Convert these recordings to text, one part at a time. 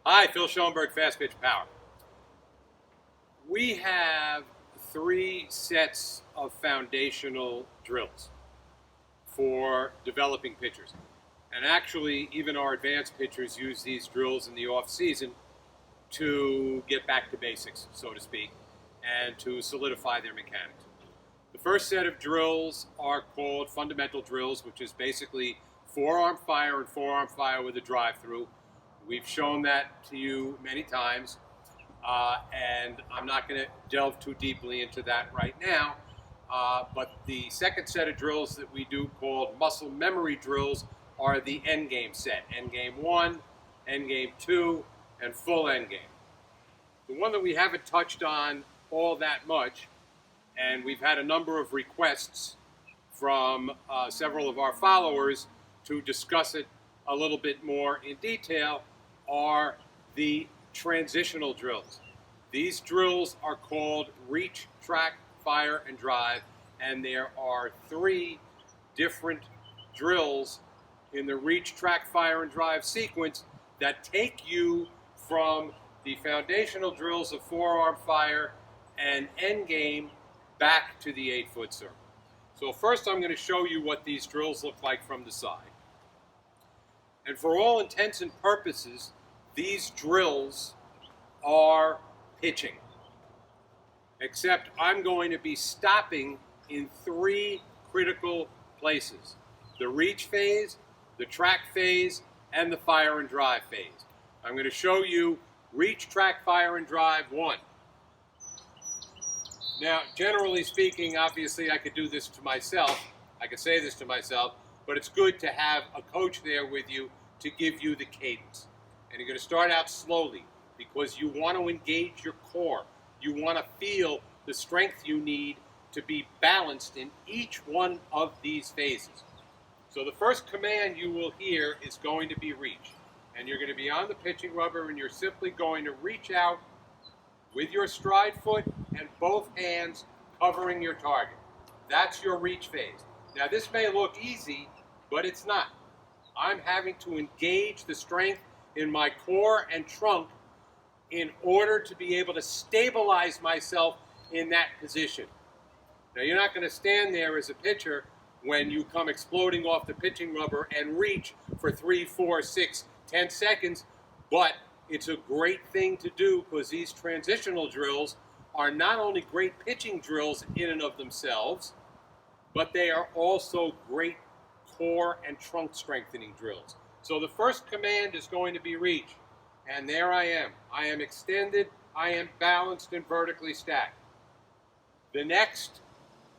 Hi, Phil Schoenberg, Fastpitch Power. We have three sets of foundational drills for developing pitchers. And actually, even our advanced pitchers use these drills in the off season to get back to basics, so to speak, and to solidify their mechanics. The first set of drills are called fundamental drills, which is basically forearm fire and forearm fire with a drive through. We've shown that to you many times, and I'm not going to delve too deeply into that right now. But the second set of drills that we do, called muscle memory drills, are the endgame set. Endgame 1, endgame 2, and full endgame. The one that we haven't touched on all that much, and we've had a number of requests from several of our followers to discuss it a little bit more in detail, are the transitional drills. These drills are called reach, track, fire, and drive, and there are three different drills in the reach, track, fire, and drive sequence that take you from the foundational drills of forearm fire and endgame back to the 8-foot circle. So first I'm going to show you what these drills look like from the side. And for all intents and purposes, these drills are pitching. Except I'm going to be stopping in three critical places: the reach phase, the track phase, and the fire and drive phase. I'm going to show you reach, track, fire, and drive 1. Now, generally speaking, obviously I could do this to myself. I could say this to myself, but it's good to have a coach there with you to give you the cadence. And you're going to start out slowly because you want to engage your core. You want to feel the strength you need to be balanced in each one of these phases. So the first command you will hear is going to be reach. And you're going to be on the pitching rubber, and you're simply going to reach out with your stride foot and both hands covering your target. That's your reach phase. Now this may look easy, but it's not. I'm having to engage the strength in my core and trunk in order to be able to stabilize myself in that position. Now you're not going to stand there as a pitcher when you come exploding off the pitching rubber and reach for 3, 4, 6, 10 seconds, but it's a great thing to do because these transitional drills are not only great pitching drills in and of themselves, but they are also great core and trunk strengthening drills. So the first command is going to be reach. And there I am. I am extended, I am balanced and vertically stacked. The next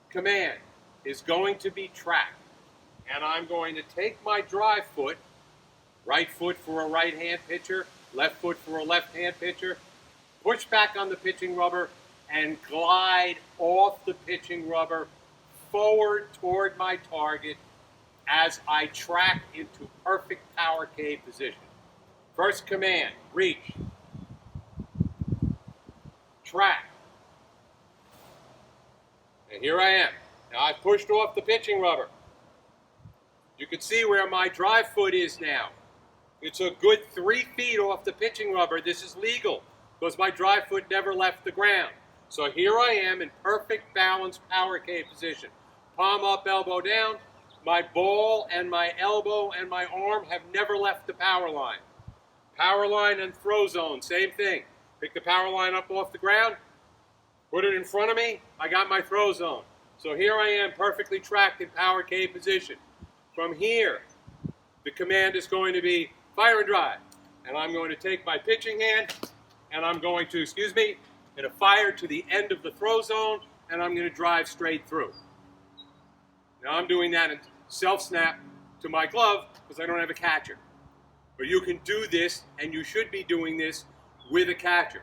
command is going to be track. And I'm going to take my drive foot, right foot for a right-hand pitcher, left foot for a left-hand pitcher, push back on the pitching rubber, and glide off the pitching rubber forward toward my target as I track into perfect power K position. First command, reach, track. And here I am. Now I've pushed off the pitching rubber. You can see where my drive foot is now. It's a good 3 feet off the pitching rubber. This is legal because my drive foot never left the ground. So here I am in perfect balanced power K position. Palm up, elbow down. My ball and my elbow and my arm have never left the power line. Power line and throw zone, same thing. Pick the power line up off the ground, put it in front of me, I got my throw zone. So here I am perfectly tracked in power K position. From here, the command is going to be fire and drive. And I'm going to take my pitching hand and I'm going to, going to fire to the end of the throw zone and I'm going to drive straight through. Now I'm doing that in self-snap to my glove because I don't have a catcher. But you can do this, and you should be doing this with a catcher.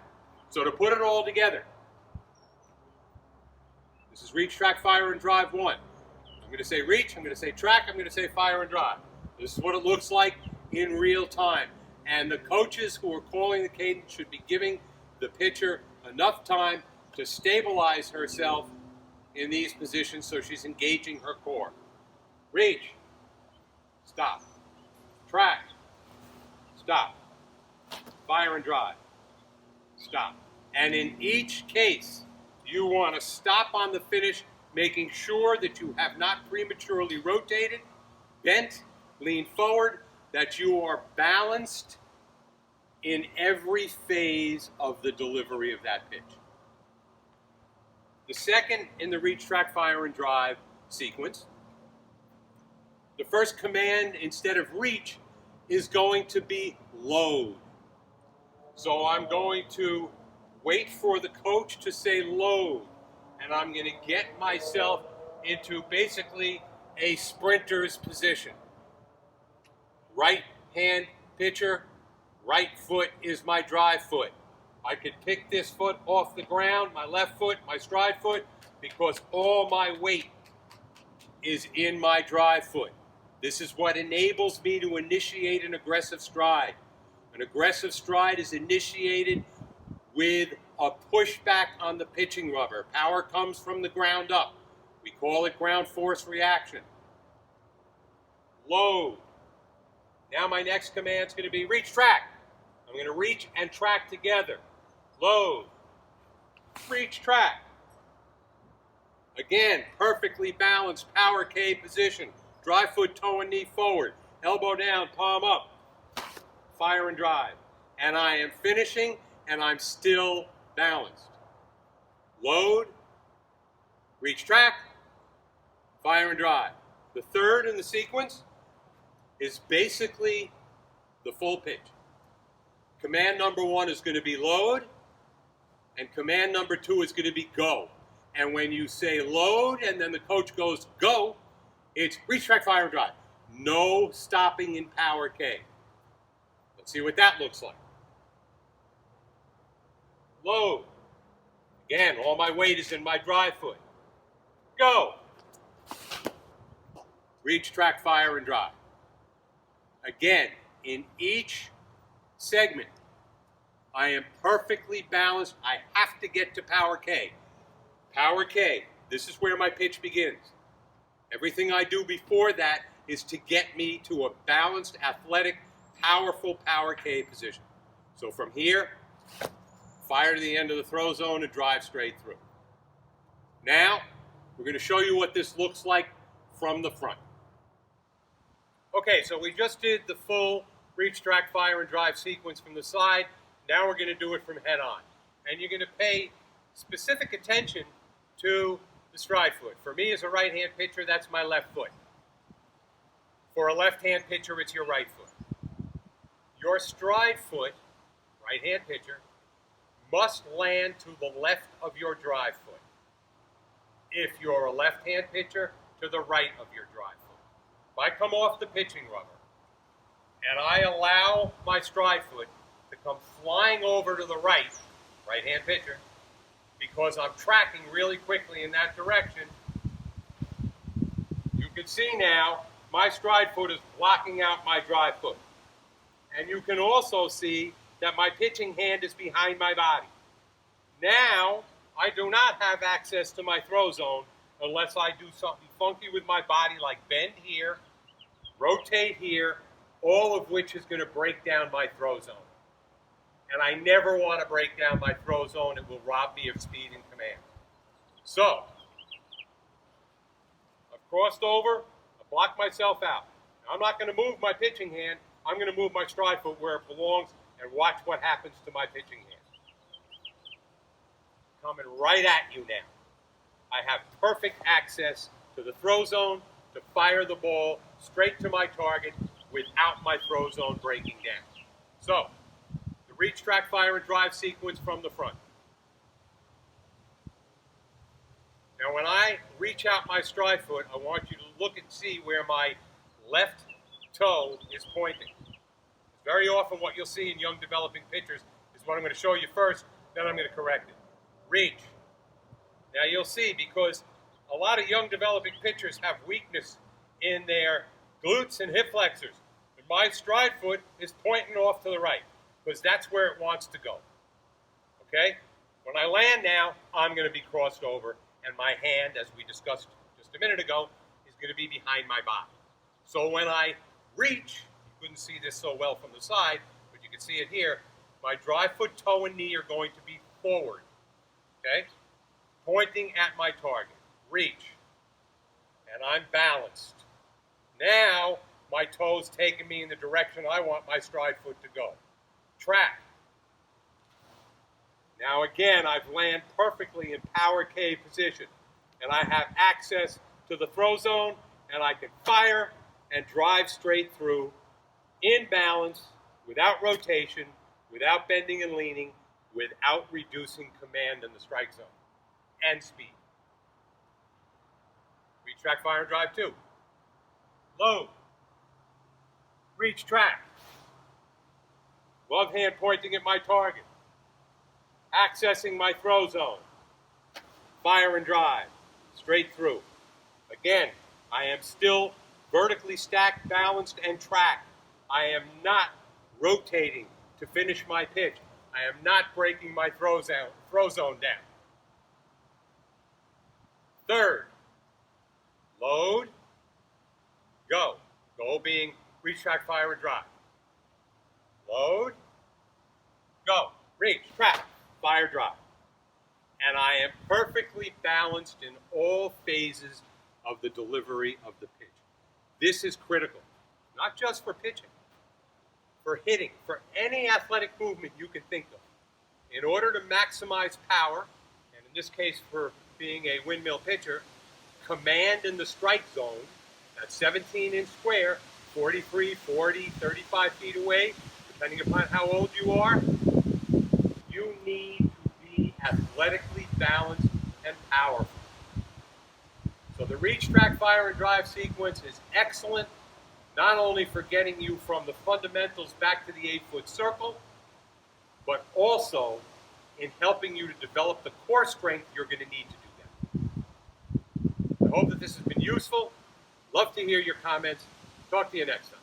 So to put it all together, this is reach, track, fire, and drive 1. I'm going to say reach, I'm going to say track, I'm going to say fire and drive. This is what it looks like in real time. And the coaches who are calling the cadence should be giving the pitcher enough time to stabilize herself in these positions so she's engaging her core. Reach, stop, track, stop, fire and drive, stop. And in each case, you want to stop on the finish, making sure that you have not prematurely rotated, bent, leaned forward, that you are balanced in every phase of the delivery of that pitch. The second in the reach, track, fire, and drive sequence, the first command instead of reach is going to be load. So I'm going to wait for the coach to say load, and I'm going to get myself into basically a sprinter's position. Right hand pitcher, right foot is my drive foot. I could pick this foot off the ground, my left foot, my stride foot, because all my weight is in my drive foot. This is what enables me to initiate an aggressive stride. An aggressive stride is initiated with a pushback on the pitching rubber. Power comes from the ground up. We call it ground force reaction. Load. Now my next command is going to be reach, track. I'm going to reach and track together. Load. Reach, track. Again, perfectly balanced power K position. Drive foot, toe, and knee forward. Elbow down, palm up. Fire and drive. And I am finishing, and I'm still balanced. Load. Reach, track. Fire and drive. The third in the sequence is basically the full pitch. Command number one is going to be load, and command number two is going to be go. And when you say load and then the coach goes go, it's reach, track, fire, and drive. No stopping in power K. Let's see what that looks like. Load. Again, all my weight is in my drive foot. Go. Reach, track, fire, and drive. Again, in each segment, I am perfectly balanced. I have to get to power K. Power K, this is where my pitch begins. Everything I do before that is to get me to a balanced, athletic, powerful power K position. So from here, fire to the end of the throw zone and drive straight through. Now, we're going to show you what this looks like from the front. Okay, so we just did the full reach, track, fire, and drive sequence from the side. Now we're going to do it from head on. And you're going to pay specific attention to the stride foot. For me as a right-hand pitcher, that's my left foot. For a left-hand pitcher, it's your right foot. Your stride foot, right-hand pitcher, must land to the left of your drive foot. If you're a left-hand pitcher, to the right of your drive foot. If I come off the pitching rubber and I allow my stride foot to come flying over to the right-hand pitcher, because I'm tracking really quickly in that direction, you can see now my stride foot is blocking out my drive foot. And you can also see that my pitching hand is behind my body. Now, I do not have access to my throw zone unless I do something funky with my body, like bend here, rotate here, all of which is going to break down my throw zone. And I never want to break down my throw zone. It will rob me of speed and command. So, I've crossed over, I blocked myself out. Now, I'm not going to move my pitching hand. I'm going to move my stride foot where it belongs and watch what happens to my pitching hand. Coming right at you now. I have perfect access to the throw zone to fire the ball straight to my target without my throw zone breaking down. So, the reach, track, fire, and drive sequence from the front. Now, when I reach out my stride foot, I want you to look and see where my left toe is pointing. Very often what you'll see in young developing pitchers is what I'm going to show you first, then I'm going to correct it. Reach. Now you'll see, because a lot of young developing pitchers have weakness in their glutes and hip flexors. And my stride foot is pointing off to the right, because that's where it wants to go. Okay? When I land now, I'm going to be crossed over, and my hand, as we discussed just a minute ago, is going to be behind my body. So when I reach, you couldn't see this so well from the side, but you can see it here, My drive foot, toe, and knee are going to be forward, okay? Pointing at my target. Reach. And I'm balanced. Now, my toes taking me in the direction I want my stride foot to go. Track. Now again, I've landed perfectly in power K position, and I have access to the throw zone, and I can fire and drive straight through in balance, without rotation, without bending and leaning, without reducing command in the strike zone and speed. Reach, track, fire, and drive 2. Load. Reach, track. Glove hand pointing at my target. Accessing my throw zone. Fire and drive. Straight through. Again, I am still vertically stacked, balanced, and tracked. I am not rotating to finish my pitch. I am not breaking my throw zone down. Third, load, go. Go being reach, track, fire, and drive. Load, go. Reach, track, fire, drive. And I am perfectly balanced in all phases of the delivery of the pitch. This is critical, not just for pitching, for hitting, for any athletic movement you can think of. In order to maximize power, and in this case for being a windmill pitcher, command in the strike zone, that 17-inch square, 43, 40, 35 feet away, depending upon how old you are, you need to be athletically balanced and powerful. So the reach, track, fire, and drive sequence is excellent, not only for getting you from the fundamentals back to the 8-foot circle, but also in helping you to develop the core strength you're going to need to do that. I hope that this has been useful. Love to hear your comments. Talk to you next time.